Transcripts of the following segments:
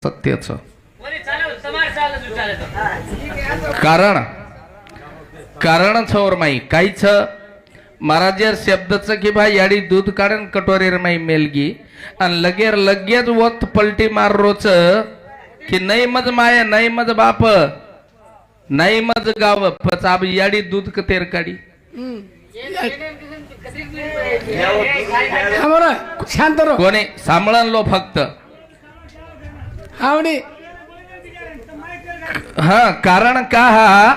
सत्यच कारण कारण छोर माई काहीच महाराज शब्दच की भाई याडी दूध काढन कटोरीर माई मेलगी आणि लगेच वत पलटी मार रोच की नाही मज माय नाही मज बाप नाही मज गाव पचाब याडी दूध कतेर काढी शांत रो कोणी सांभाळन लो फक्त आवडी हा कारण का हा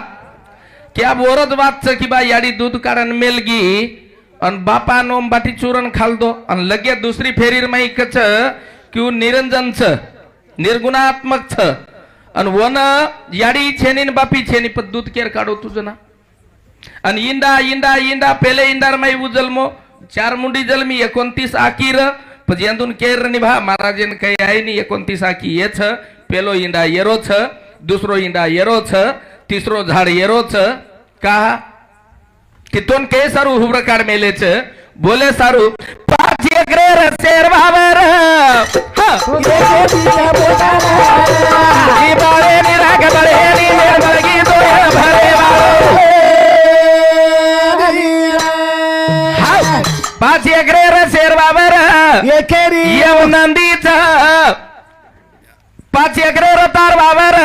क्या बोरत वाच की बा याडी दूध काढन मेलगी अन बापा नोम बाटी चूरण खाल दो अन लगे दुसरी फेरीर माई कच क्यू निरंजन छ निर्गुणात्मक छ अन वन याडी छेनी न बापी छेनी पण दूध केर काढो तुझं ना अन इंडा इंडा इंडा पहिले इंडार माई उजलमो 4 मुंडी जलमी 29 आकीर પછી અંદુન કેર નિભા મહારાજન કઈ આઈ ની 29 આકી એ छ પેલો ઈંડા એરો छ दुसरो ઈંડા એરો छ तीसरो झाड एरो छ का कितोन के सारू हुब्र काढ मेले छ बोले सारू पाच एकरे शेर भावर ई बाळे नि राग बळे नि मेर बळगी तो भरे वाळो पाच एकरे शेर भावर एकेरी येव नंदीचा पाच एकरे तार भावर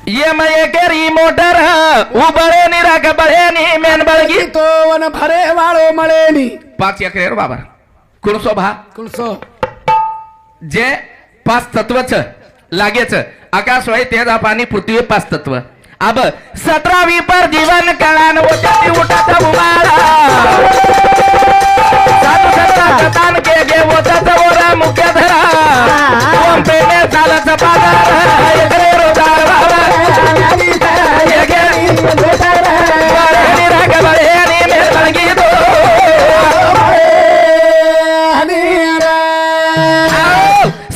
ये मैं केरी मोटर उबळे नि राग बळे नि मेन बळगी तो वन भरे वाळो मळेनी 5 एकर बाबा कुणसो भा कुणसो जे 5 तत्व छ लागे छ आकाश होय तेज पाणी पृथ्वी 5 तत्व अब 17वी पर जीवन कळान उठती उठत उमाळा सात सत्ता कतान के गे उठत ओरा मुख्य धरा ओम प्रेमे चालत पादार एकरे रोदार बाबा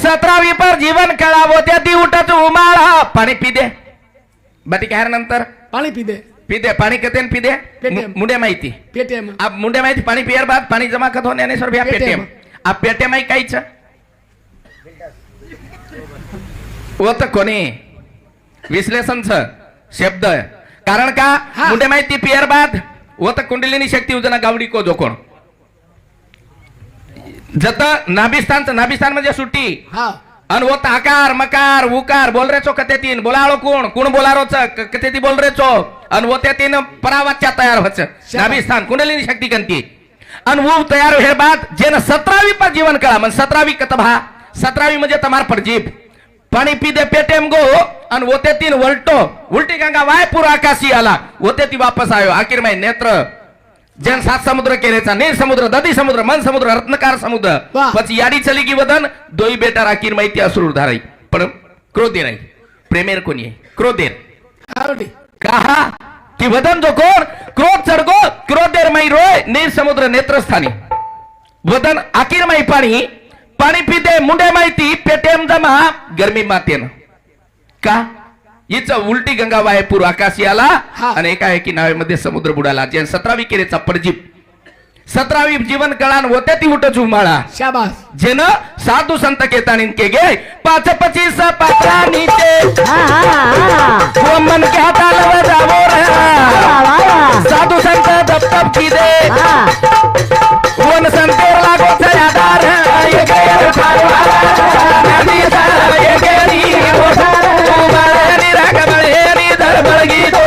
सतरावी पर जीवन कळावो त्या ती उठत उमाळा पाणी पी दे बाटी काय नंतर पाणी पी दे पाणी कतेन पी दे पेटीएम. मुंडे माहिती पेटीएम अब मुंडे माहिती पाणी पियर बाद पाणी जमा कत होने ने सर भैया पेटीएम अब पेटीएम आई काई छ वो तो कोणी विश्लेषण छ शब्द कारण का मुंडे माहिती पियर बाद वो तो कुंडलिनी शक्ती उजना गावडी को जोकोण जत नाभिस्थान म्हणजे सुट्टी हा अन वो आकार मकार उकार बोल रे चो कते तीन बोलाळो कोण बोलारो छ कते ती बोल रे चो अन वो ते तीन परावाच्या तयार होच नाभिस्थान कुंडलिनी शक्ती कंती अन वो तयार हे बाद जेन 17वी पर जीवन कळा मन 17वी कतभा 17वी म्हणजे तमार पर जीभ पाणी पी दे पेटेम गो अन वो ते तीन वल्टो उल्टी गंगा वाय पूरा आकाशी आला वो ते ती वापस आयो आखिर में नेत्र जन 7 समुद्र केलेचा नीर समुद्र दधी समुद्र मन समुद्र रत्नकार समुद्र પછી याडी चली की वदन दोई बेटा राखीर माहिती असुर धाराई पण क्रोधेर आहे प्रेमेर कोणी आहे क्रोधेर आवडी कहा की वदन जो कोण क्रोध चढगो क्रोधेर माई रोय नीर समुद्र नेत्रस्थानी वदन आखिर माई पाणी पिते मुंडे माहिती पेटेम जमा गरमी मातेन का हिच उलटी गंगा वाय पूर्व आकाशी आला आणि एकाएकी नावेमध्ये समुद्र बुडाला जे 17वी केरेचा परजीप 17वी जीवन कळान होते ती उठच उमाळा शाबास जेन साधू संत केतानिन के गे 5-25 पात्रा नीचे वो मन क्या तालव जावो रे साधू संत दपदप की दे वन संतेर लागो छयादार ये गैर फारवाला नदी सार ये गेरी उमाळनी राग बळेनी दर बळगी तो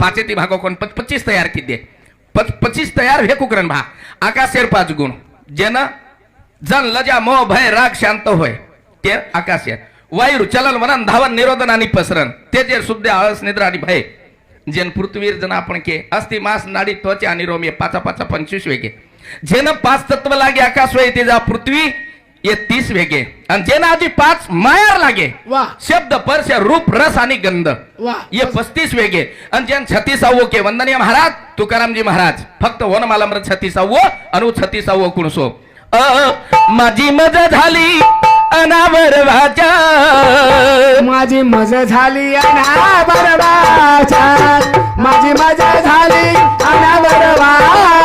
पाचे ती भागो कोण 25 तयार की दे 25 तयार हे कुकरन भा आकाशेर 5 गुण जेन जन लजा मोह भय राग शांत होय ते आकाशेर वायू चलन वनन धावन निरोधन आणि पसरण ते जे शुद्ध आळस निद्रा आणि भय जेन पृथ्वीर जन आपण के अस्थि मास नाडी त्वचा आणि रोम 5-5-25 वेगे जेन 5 तत्व लागे आकाश होय ते जा पृथ्वी ये 30 वेगे आणि जेन आधी 5 मायर लागे वाह शब्द स्पर्श रूप रस आणि गंध वाह ये 35 वेगे आणि जेन 36 के वंदनीय महाराज तुकारामजी महाराज फक्त वन मालमर 36 अनु 36 कुणसो माझी मजा झाली अनावर वाचा माझी मजा झाली अनावर वाचा माझी मजा झाली अनावर वाचा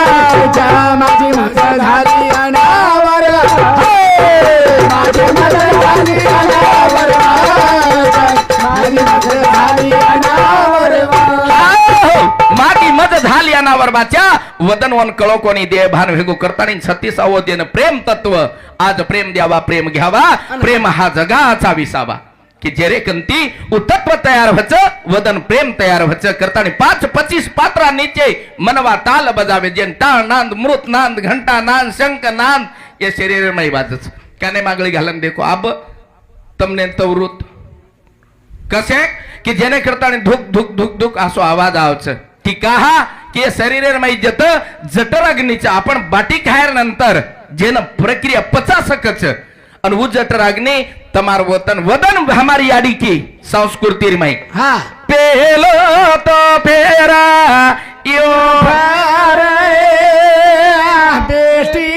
बाबाच्या वदनवन कळोकोनी देह भान भेगो करतानी 36 देन प्रेम तत्व आज प्रेम द्यावा प्रेम घ्यावा प्रेम हा जगाचा विसावा की जेरे कंती उतत्व तयार व्हायचं वदन प्रेम तयार व्हायचं करतानी 5-25 पात्रा नीचे मनवा ताल बजावे जेन टाळ नांद मृत नांद घंटा नांद शंख नांद या शरीरमय वाजच काने मागळी घालन देखो अब तमने तवृत कसे की जेने करतानी धुक धुक धुक धुक असो आवाज आवच की कहा की शरीरमय जत जटर अग्नीचा आपण बाटी खायर नंतर जेन प्रक्रिया 50 सकच और वो जटर अग्नि तमार वतन वदन हमारी याडी की संस्कृति में हाँ पेलो तो फेरा यो बेटी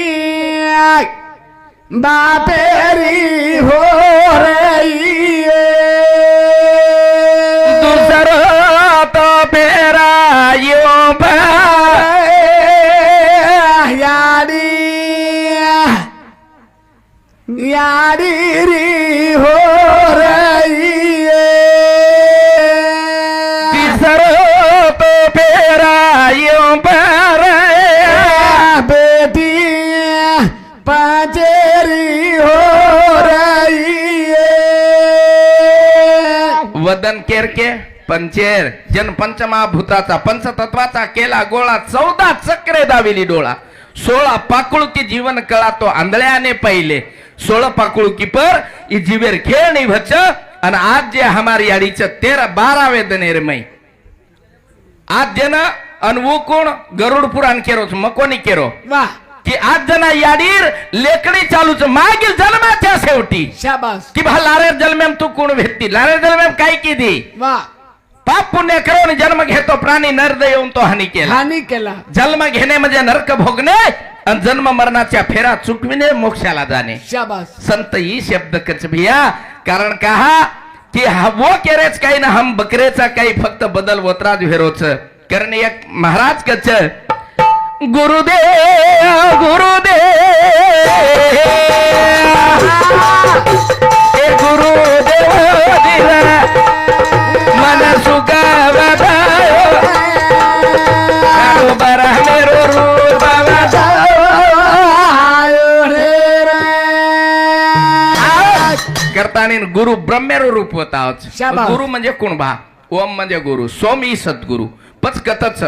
बापेरी हो रही है दूसरो तो फेरा यो यारी यारी री हो रही है तीसरो तो फेरा यो बेटी पाचेरी हो रही है वदन केर के पंचेर जन पंचमा भूताचा पंचतत्वाचा केला गोळा 14 चक्रे दाविली डोळा 16 पाकुळकी जीवन कळा तो आंधळ्याने पहिले 16 पाकुळकी पर ई जीवेर खेळ नाही भच आणि आज जे हमारी याडीच 13-12 वेदनेर मै आज जन अनवू कोण गरुड पुराण केरो मकोनी केरो वाह की आज जना याडीर लेकडी चालूच मागील जन्माच्या शेवटी शाबास की भा लारेर जन्मेम तू कोण भेटती लारेर जन्मेम काय कीधी वाह पाप पुण्य करून जन्म घेतो प्राणी नरद येऊन तो हानी केला हानी केला जन्म घेणे म्हणजे नरक भोगणे आणि जन्म मरणाच्या फेरा चुकविणे मोक्षाला जाणे शाबास संत ही शब्द कच भिया कारण कहा की वो केरेच काही ना हम बकरेचा काही फक्त बदल वतराज भेरोच कारण एक महाराज कच गुरुदेव गुरुदेव हे गुरुदेव दिला मन सुगावदायो बरा मेरो रूप करतानी गुरु ब्रह्मेरो रूप होता शाबास. गुरु म्हणजे कोण भा ओम म्हणजे गुरु सोम ही सद्गुरु पच कतच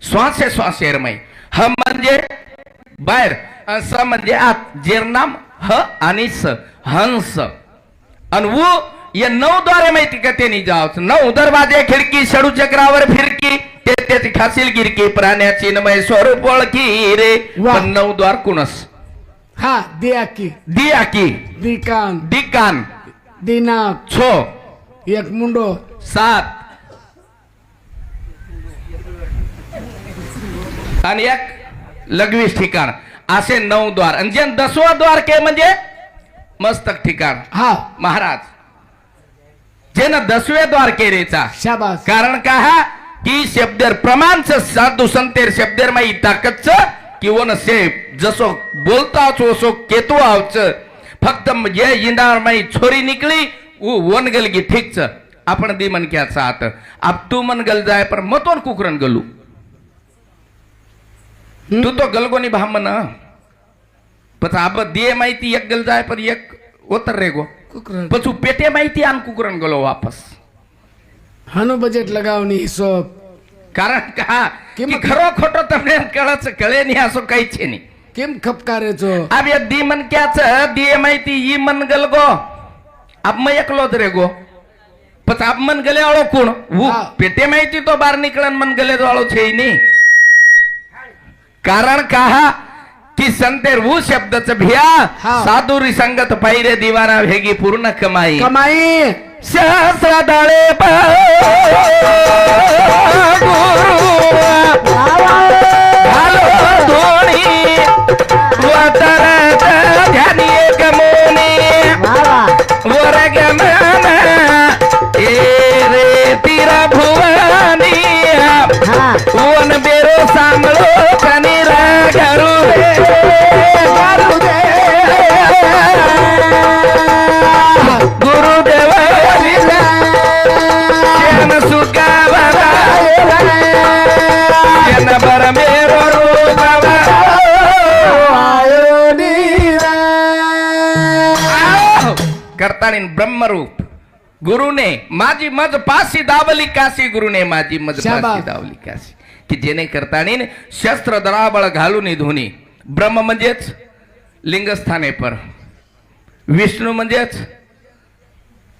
श्वासे श्वासेरमय ह म्हणजे बाहेर आणि स म्हणजे आत जेरनाम ह आणि स हंस आणि वो ये 9 द्वारे माहिती का ते नाही जावच 9 दरवाजे खिडकी षडू चक्रावर फिरकी ते त्याची खासील गिरकी प्राण्याची नमय स्वरूप ओळखी रे वाह. पण 9 द्वार कुणस हा दिया की दिया की दिकान दिकान दिनाक छो एक मुंडो 7 आणि एक लघवीस ठिकाण असे 9 द्वार आणि जे 10वा द्वार के म्हणजे मस्तक ठिकाण हा महाराज जेन 10वे द्वार केरेचा शाबास कारण का हा की शब्दर प्रमाणच साधू संतेर शब्दर माई ताकदच किंवा से जसो बोलताच ओसो केतो आवच फक्त जे इंदार माई छोरी निकली वो वनगल गी ठीकच आपण दी मन क्या साथ अब तू मन गल जाय पर मतोन कुकरन गलू तू तो गलगोनी भामन पच अब दिए माहिती एक गल जाय पर एक उतर रे गो कुकरण पचू पेटे माहिती आन कुकरन गलो वापस हानो बजेट लगावनी हिशोब कारण का की किंमत- खरो खोटो तमने कळच कळे नाही असो काहीच नाही केम खपकारेचो अब ये दी मन क्याच दिए माहिती ई मन गल गो अब मैं एकलोच रे गो पच अब मन गले वाळो कोण वो हा. पेटे माहिती तो बार निकळन मन गले वाळो छे नाही कारण कहा की संतेर वो शब्दच भिया हा. साधुरी संगत पाहिरे दिवाना भेगी पूर्ण कमाई कमाई सहस्रदळे घालो धोणी वतरत ध्यानी एक मोनी वरगमन रे तीरा भुवनी वन बेरो सांगळो कनिरा घरू गुरुदेव सुगा जन बर में करतानी ब्रह्मरूप गुरुने माझी मज पासी दावली काशी गुरुने माझी मज शाबास. पासी दावली काशी की जेणे करतानी शस्त्र दराबळ घालून धुनी ब्रह्म म्हणजेच लिंगस्थाने पर विष्णू म्हणजेच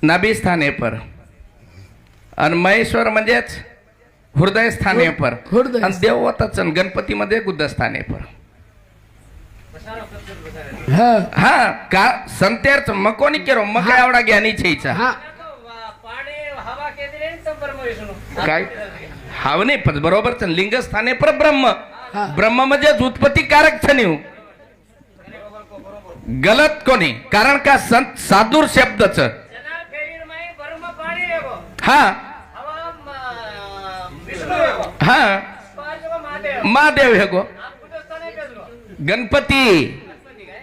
नाभिस्थाने पर आणि महेश्वर म्हणजेच हृदय स्थाने पर हृदय. आणि देवताच गणपती मध्ये गुद्धस्थाने पर हा हा का संतेर्थ मकोनी केरो मग काय एवढा ज्ञानी छेचा हा काय हाव नाही पण बरोबर लिंगस्थाने पर ब्रह्म हा. ब्रह्म म्हणजे उत्पत्ती कारक छनीव गलत कोणी कारण का संत साधूर शब्दच हा हा महादेव हे गो गणपती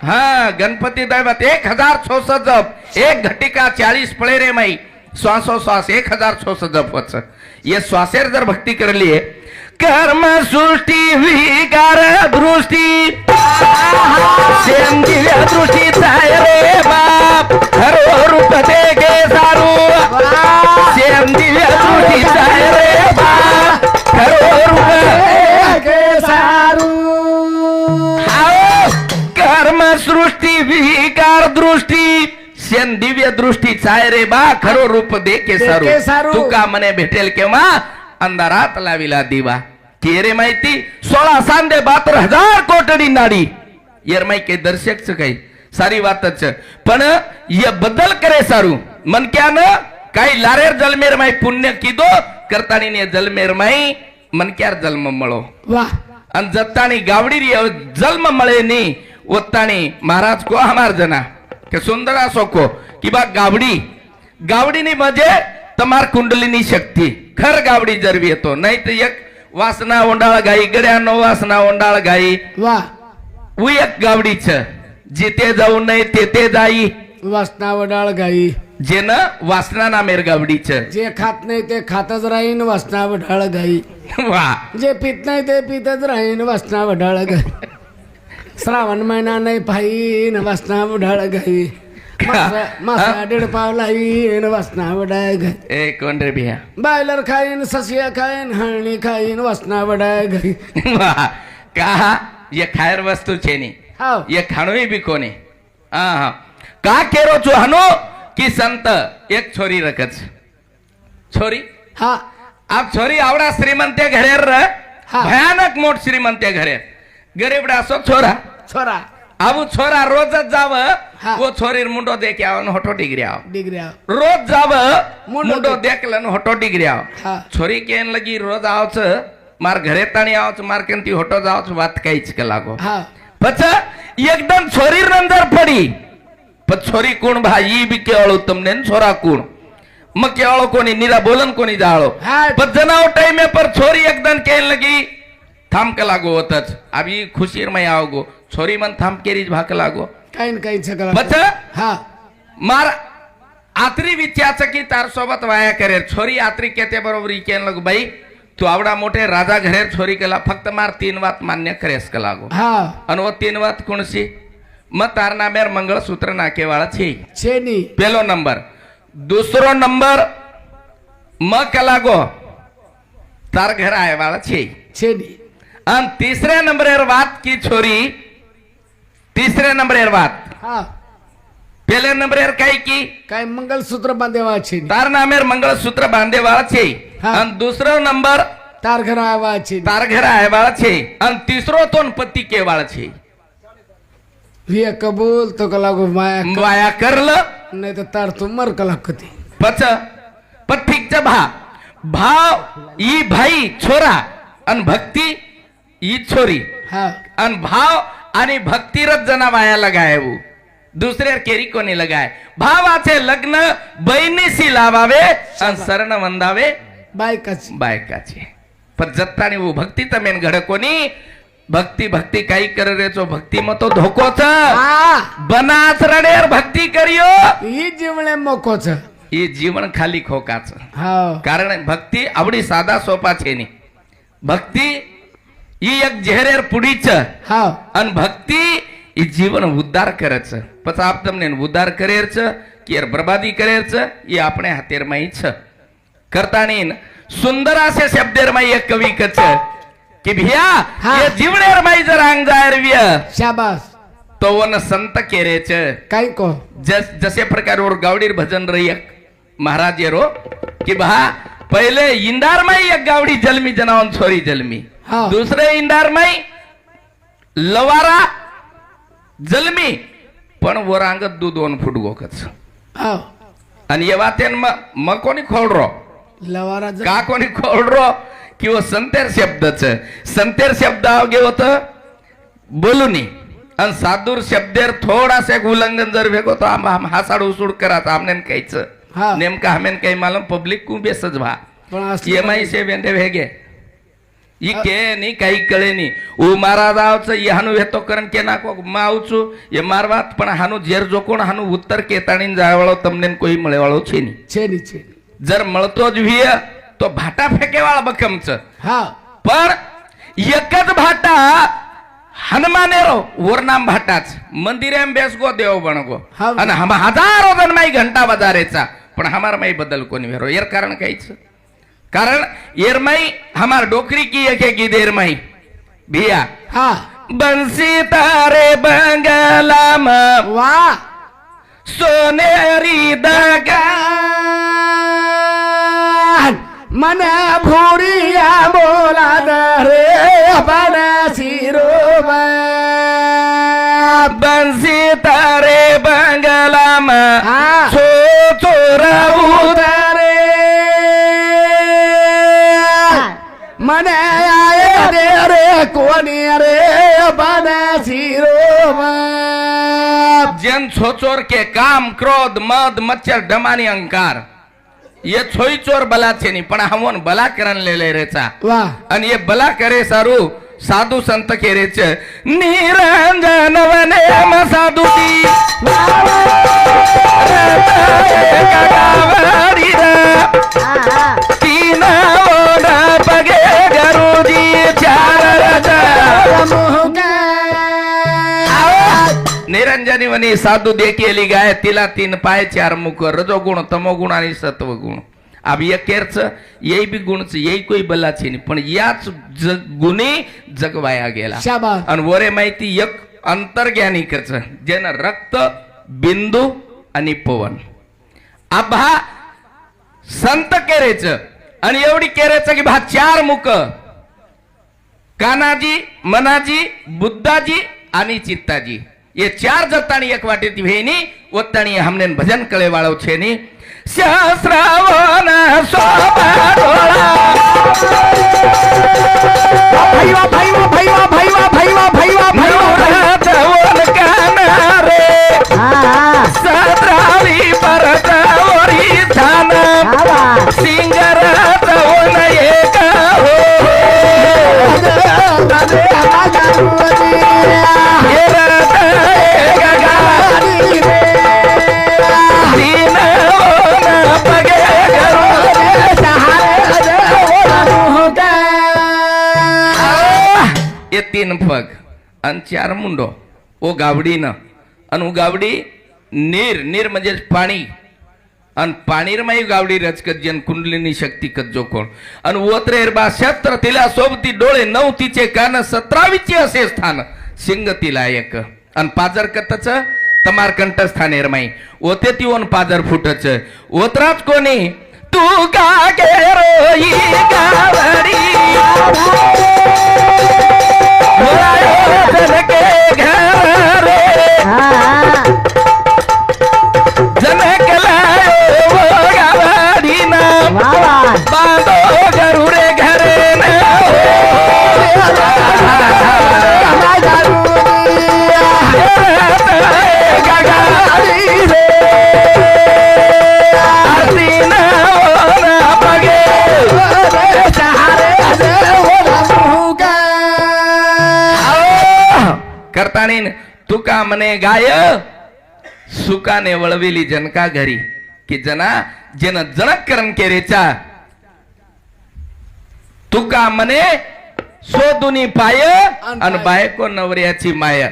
हा गणपती दैवत 1000 जप एक घटिका 40 पळे रे माई श्वासोश्वास 1000 जप वच ये श्वासेर जर भक्ती करली कर्म सृष्टी विकार दृष्टी दिव्य दृष्टी रे बाप हरो रूप दे गे सारू दिव्य दृष्टी रे बाप हरो रूप सारू कर्म सृष्टी विकार दृष्टी शेन दिव्य दृष्टी चाय रे बा खरो रूप देखे सारू तुका मने भेटेल केव्हा अंधारात लाविला दिवा की रे माहिती 16 सांदे 72,000 कोटडी नाडी येर माई के दर्शकच काही सारी वातच पण ये बदल करे सारू मन क्या न काही लारेर जलमेर माई पुण्य कीदो करतानी ने जलमेर माई मन क्यार जन्म मळो वाह आणि जत्तानी गावडी जन्म मळे नी ओत्तानी महाराज को हमार जना के सुंदर असो को कि बा गावडीनी म्हणजे तमार कुंडलीनी शक्ती खर गावडी जरवी येतो नाही तर एक वासना ओंडाळ गाई गड्यानो वासना ओंडाळ गाई वाह उ एक गावडीच जिथे जाऊ नये तेथे जाई वासना वडाळ गाई जे न वासना नामेर गावडीच जे खात नाही ते खातच राहीन वासना वडाळ गाई वा जे पित नाही ते पितच राहीन वासना वडाळ गाई श्रावण महिना नाही पाहिन वासना वडाळ गाई मासा 1.5 पाव लाईन वासना वडाळ गाई ए कोण रे बिया बायलर खाईन ससिया खाईन हळणी खाईन वासना वडाळ गाई वाह का ये खायर वस्तु छे नी हाव ये खाणोही बी कोणी हा का केरो छो हनो की संत एक छोरी रखच छोरी हा आप छोरी आवडा श्रीमंते घरेर र हा. भयानक मोठ श्रीमंते घरे गरीबडा असो छोरा छोरा आबू छोरा रोजच जाव हा. वो छोरी मुंडो देख आव होटो डिग्री आव डिग्र्या रोज जाव मुंडो मुंडो देखलन होटो डिग्री आव हा. छोरी केन लगी रोज आवच मार घरे ताणी आवच मार केंती होटो जावच वात काहीच के लागो हा पछ एकदम छोरी नंतर पडी पण छोरी कोण भाई बी केवळ તમને छोरा कोण मग केवळ कोणी निरा बोलन कोणी जाळो हा. पण जनाव टाइम पर छोरी एकदम केन लगी थांब के लागो होतच अभी खुशीर में आओ गो छोरी मन थांब केरीज भाक लागो काही न काही छकला बच हा मार आत्री विचारच की तार सोबत वाया करे छोरी आत्री केते बरोबर केन लग बाई तू आवडा मोठे राजा घरेर छोरी केला फक्त मार 3 वात मान्य करेस का लागो हा અને वो 3 વાત કોણસી મત તારના મેર મંગળસૂત્ર નાકે વાળા છે छेनी પહેલો નંબર दूसरो नंबर म કલાગો તાર ઘર આય વાળા છે छेनी અને तीसरे नंबर एयर बात की छोरी तीसरे नंबर एयर बात हा पहले नंबर एयर काई की काय मंगलसूत्र बांधेवा छेनी तार नामेर मंगळसूत्र बांधे वाळा છે હા. અને दूसरो नंबर तार घर आवा छेनी तार घर आय वाळा છે અને तीसरो तोन पत्ती के वाळा છે विया कबूल तो कलागो माया वाया करलं नाही तर तार तू मर कला कधी पच ठीक भाव ई भाई छोरा आणि भक्ती ई छोरी हा आणि भाव आणि भक्तीरच जना वाया लगायवू दुसऱ्या केरी कोणी लगाय भावाचे लग्न बहिणीशी लावावे आणि शरण वंदावे बायकाची बायकाचे पण जत्तानी वो भक्ती तमेन घड कोणी भक्ती भक्ती काही कर रे चो भक्ती मग तो धोकोच हा बनाच रडेर भक्ती करियो ही जीवळे मोकोच हे जीवन खाली खोकाच हा कारण भक्ती आवडी साधा सोपा छे नी भक्ती ही एक झेरेर पुडीच हा आणि भक्ती ही जीवन उद्धार करच पच आप तमने उद्धार करेरच की बर्बादी करायचं ये આપણે હાથેરમાં છે કરતાની सुंदर असे शब्देरमाई एक कवी कच की भिया हा. ये जीवनेरमाई जर अंग जायरव्य शाबास तो वन संत केरेच काय को जसे प्रकार वर गावडीर भजन रही महाराज येरो की बहा पहिले इंदारमाई एक गावडी जलमी जनावन छोरी जलमी हा. दुसरे इंदारमाई लवारा जलमी पण वर अंगत दूध 2 फूट गोकच हाव आणि ये वातेन म कोणी खोडरो लवारा का कोणी खोडरो किंवा संतेर शब्दच संतेर शब्द अवघे होत बोलूनी आणि साधूर शब्देर थोडासा एक उल्लंघन जर भेगो तो आम हासाड उसूड करा आमने काहीच हा. नेमका हमेन काही मालूम पब्लिक को बेसच भा पण असलं एमआई से वेंडे भेगे ई के नी काही कळे नी उ मारा दावच यहानु हेतो करन के नाको मावचू ये मारवात पण हानु जेर जोकोण हानु उत्तर केताणीन जायवाळो तमने कोई मळेवाळो छे नी छेनी जर मळतो ज व्हिय तो भाटा फेकेवाळा बकमच हा पण एकच भाटा हनुमानेरो वरनाम भाटाच मंदिरेम बेसगो देव बनगो हा. आणि हम हजारो जण माई घंटा बजारेचा पण हमार माई बदल कोणी वेरो एर कारण काहीच कारण एरमाई हमार डोकरी की एके की देर माई भिया हा बंसी तारे बंगलाम वा सोनेरी दगा मन भोरिया बोला रे अपन सिरोब बंसी तारे बंगलाम हा. सो चोरा उतारे मन आए रे रे कोणी रे अपन सिरोब जन छोचोर के काम क्रोध मद मच्छर डमानी अंकार ये छोई चोर बला छे नहीं पण हमोन बला करन ले रेचा वा आणि ये बला करे सारू साधू संत केरे छ निरंजन वने म साधू ती गावाडी रा तीन ओडा पगे गरुजी चार रजा निरंजनी वनी साधू देखीली गाय तिला 3 पाय 4 मुख रजोगुण तमोगुण आणि सत्वगुण अब ये केरच यही भी गुणच यही कोई बला छे नहीं पण याच गुणी जगवाया गेला शाबास आणि वरे माहिती एक अंतर्ज्ञानी करच जेन रक्त बिंदू आणि पवन आभा संत केरेच आणि एवढी केरेच की भा 4 मुख कानाजी मनाजी बुद्धाजी आणि चित्ताजी ये 4 जतानी एक वाटे ती भेनी ओतानी हमने भजन कळे वाळो छे नी सहस्रावन सोबा डोळा भैया भैया भैया भैया भैया भैया भैया जवन काना रे सद्रावी परत ओरी धान सिंगर जवन एक हो ये 3 पग आणि 4 मुंडो ओ गावडी न आणि गावडी नीर म्हणजे पाणी आणि पाणीर माई गावडी रचकत जन कुंडलिनी शक्ती कत जो कोण आणि ओत्रेर बा शस्त्र तिला सोबती डोळे 9 तिचे कान 17 असे स्थान सिंग तिला एक आणि पाजर कतच तमार कंठस्थान एरमाई ओते तिवन पाजर फुटच ओतराच कोणी तू का गेरोई गावडी जन के घर रे जनक लायो वो गावडी ना बांधो गरुड़े घरे ना करताणी तुका मने गाय सुकाने वळविली जनका घरी की जना जन जनक करण केरेचा तुका मने सोदुनी पाय आणि बायको नवऱ्याची माय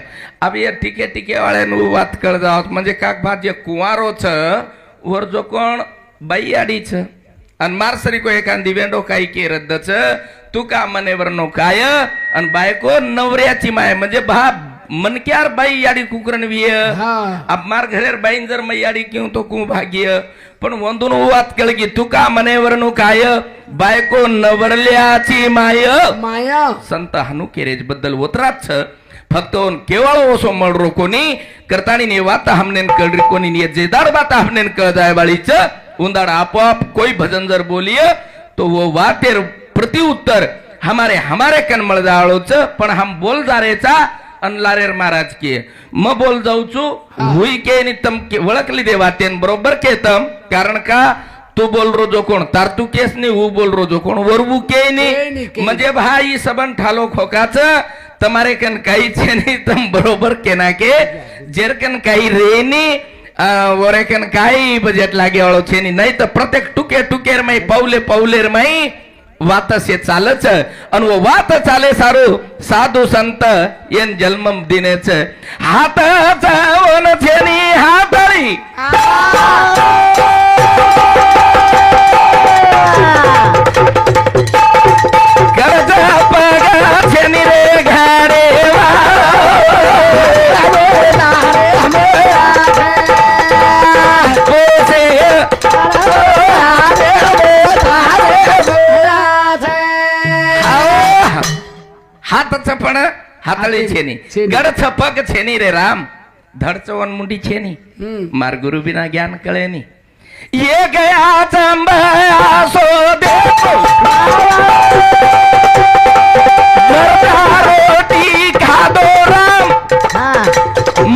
अब ये टीके टीके वाले नु बात कर जाओ म्हणजे काक भात जे कुवारो छ वर जो कोण बाई आडी छ अन मारसरी को एखादी वेंडो काही के रद्द छ तू का मनेवर नो काय अन बायको नवऱ्याची माय म्हणजे भा मनक्यार बाई याडी कुकरन विय हा अब मार घरेर बाईन जर मै याडी क्यों तो कु भाग्य पण वंदून वात केळगी तू का मनेवर नो काय बायको नवरल्याची माय माया संत हानू केरेज बद्दल उतराच फक्त केवळ ओसो मळरो कोणी करतानी ने वाता हमनेन कळरी कोणी ने जेदार बाता हमनेन कळ जाय बाळीच उंदाड आपोआप कोई भजन जर बोलिए तो वो वातेर प्रति उत्तर हमारे कनमळ जाळोच पण हम बोल जारेचा अनलारेर महाराज के म बोल जाऊचू हुई के नि तम के वळखली दे वातेन बरोबर केतम कारण का तू बोल रोजो कोण तार तू केस नि हु बोल रोजो कोण वरवू के नि म्हणजे भाई सबन ठालो खोकाच તમારે કન કઈ છે નહીં તમ બરોબર કેના કે જેર કન કઈ રે ની ઓરે કન કઈ બજેટ લાગે વાળો છે ની નહીં તો પ્રત્યેક ટુકે ટુકેર માં પૌલે પૌલેર માં વાત છે ચાલે છે અને વો વાત ચાલે સારું સાધુ સંત એન જન્મમ દિને છે હાથ ચાવન છે ની હાથળી ગરજા પગા છે ની રે ઘાડે हाथ पण हातळी छेनी गड छपक छेनी रे राम धड चवन मुंडी छेनी मार गुरु बिना ज्ञान कळे नी ये गया चंबा सो देखो रोटी खा दो राम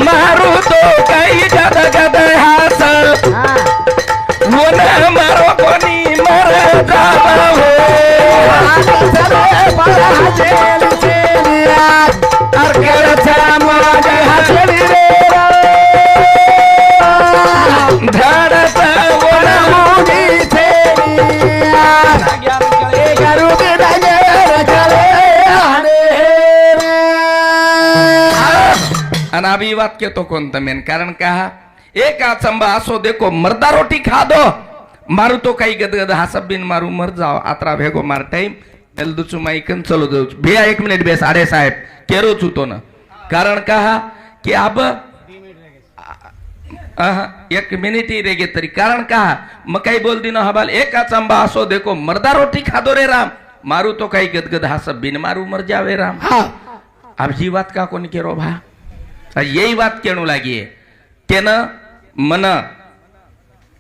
मारू तो कई गद गद हास मन मारो कोनी मर जावा हो अनाभी वाक्य तो कोणतं मेन कारण का एक आचंबा असो देखो मर्दा रोटी खा दो मारू तो काही गदगद हासब बिन मारू मर जाओ आत्रा भेगो मार टाइम एलदुचु माइकन चलो जाऊ भैया 1 मिनिट बे साडे साहेब केरो चुतो ना कारण का कि अब 1 मिनिट ही रेगे तरी कारण का मकाई बोल दी ना हबाल एक आचंबा असो देखो मर्दा रोटी खा दो रे राम मारू तो काही गदगद हासब बिन मारू मर जावे राम अब जी बात का कोणी केरो भा यही बात केणू लागिये तेन मन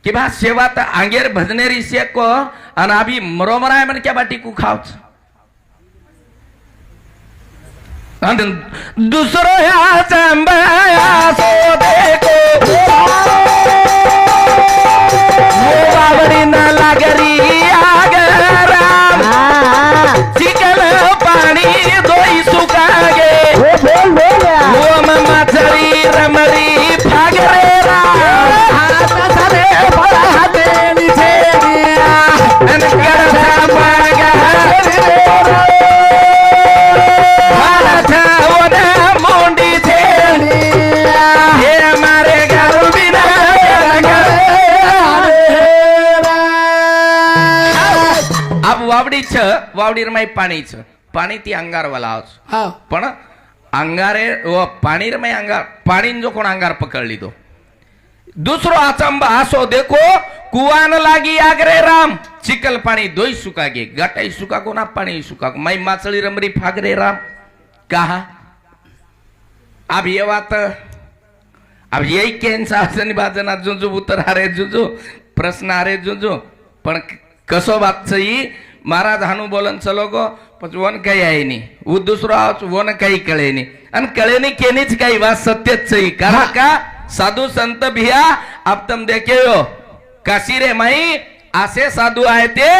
कि बा सेवा तर आंगेर भजनेरी शेको आणि अभी मरोमराय मन क्या बाटी को खावच दूसरो या चंबया सो देखो बावरी न लागरी आगराम चिकल पानी दोई सुकागे वो मछरी रमरी फागरे वावडीर माई पाणी छ पाणी ती अंगार वाला पण अंगारे व पाणी माई अंगार पाणी जो कोण अंगार पकडली तो दुसरो आचंबा असो देखो कुवान लागी आगरे राम चिकल पाणी दोई सुका गे गटाई सुका कोना पाणी सुका माई माचळी रमरी फागरे राम कहा अब ये बात अब यही केन सासनी बाजना जुजू उतर हारे जुजू प्रश्न हारे जुजू पण कसो बात सही महाराज हानू बोलन चलो गो पण वन काही आहे नी उ दुसरो आच वन काही कळे नी आणि कळे नी केनीच काही वात सत्यच सही कारण का साधू संत भिया अब तुम देखे हो काशी रे माई असे साधू आहे ते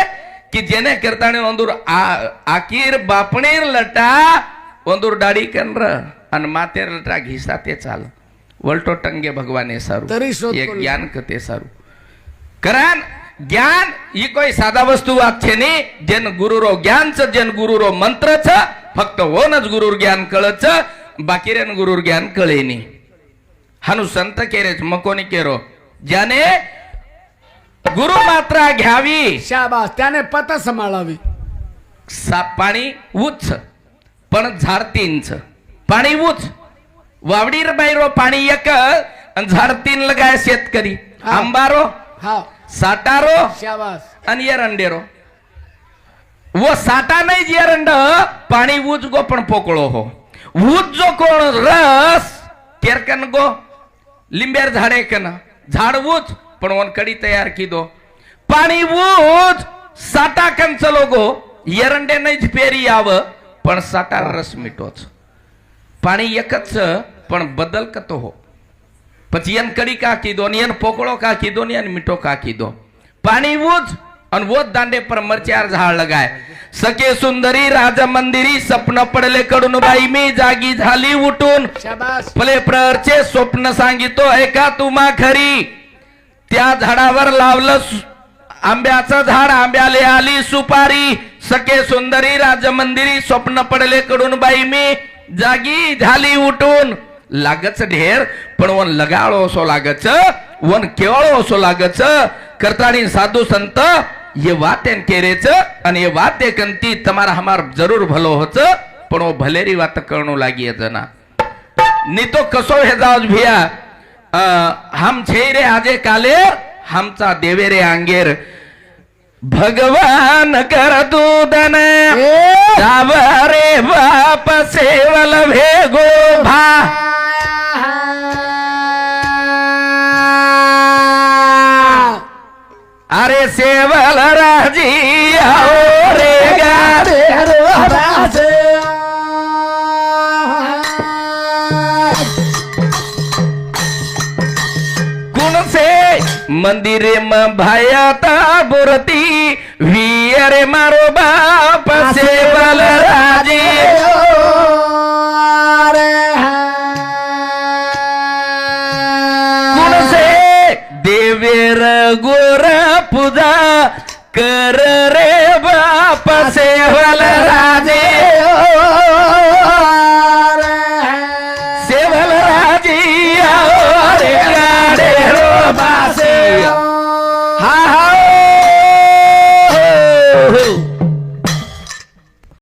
की जेने करताने ओंदूर आकीर बापणीर लटा ओंदूर दाढी केंद्र आणि मातेर लटा घिसा ते चाल वलटो टंगे भगवाने सारू ये ज्ञान कते सारू कारण ज्ञान ही कोई साधा वस्तु વાત છે ની જેન ગુરુરો જ્ઞાન છે જેન ગુરુરો મંત્ર છે ફક્ત ઓનજ ગુરુ જ્ઞાન કળ છે बाकीऱ्यान गुरुर ज्ञान कळेनी हानु संत केरेच मकोनी केरो ज्याने गुरु मात्रा घ्यावी शाबास त्याने पत सांभाळावी पाणी उच्च पण झाड 3 पाणी उच्च वावडीर बायरो पाणी एक आणि झाड 3 लगाय शेतकरी हा. आंबारो हा साटारो शाबास आणि एरंडेरो वो साटा नाही जी एरंड पाणी उच गो पण पोकळो हो उच जो कोण रस केरकन गो लिंब्यार झाडे कन झाड उच पण वन कडी तयार की दो पाणी उच साटा कन चलो गो एरंडे नाही पेरी याव पण साटा रस मिटोच पाणी एकच पण बदल कतो हो પછી એન કડી કા કીધો ને એન પોકળો કા કીધો ને એન મીઠો કા કીધો પાણી ઊજ અને वो दांडे पर मरचार झाड लगाय सके सुंदरी राजा मंदिरी स्वप्न पडले कडून बाई मी जागी झाली उठून शाबास फले प्ररचे स्वप्न सांगितो ऐका तुम्हा खरी त्या झाडावर लावलं आंब्याचं झाड आंब्याले आली सुपारी सके सुंदरी राजा मंदिरी स्वप्न पडले कडून बाई मी जागी झाली उठून लागच ढेर पण वन लगाळो असो लागच वन केवळो असो लागच करताणी साधु संत ये वातेन केरेच आणि ये वाते कंती तुम्हारा हमार जरूर भलो होच पण वो भलेरी वात करणू लागी जना नी तो कसो हे जावज भिया हम छे रे आजे काले हमचा देवे रे अंगेर भगवान कर दूदन जावरे बाप सेवल भेगो भा अरे सेवल राजी आओ रे गारे कुण से मंदिरे में भायाता बुरती वीरे मारो बाप सेवल राजी कुण से देवेर गोर पूजा कर रे बाप सेवल राजे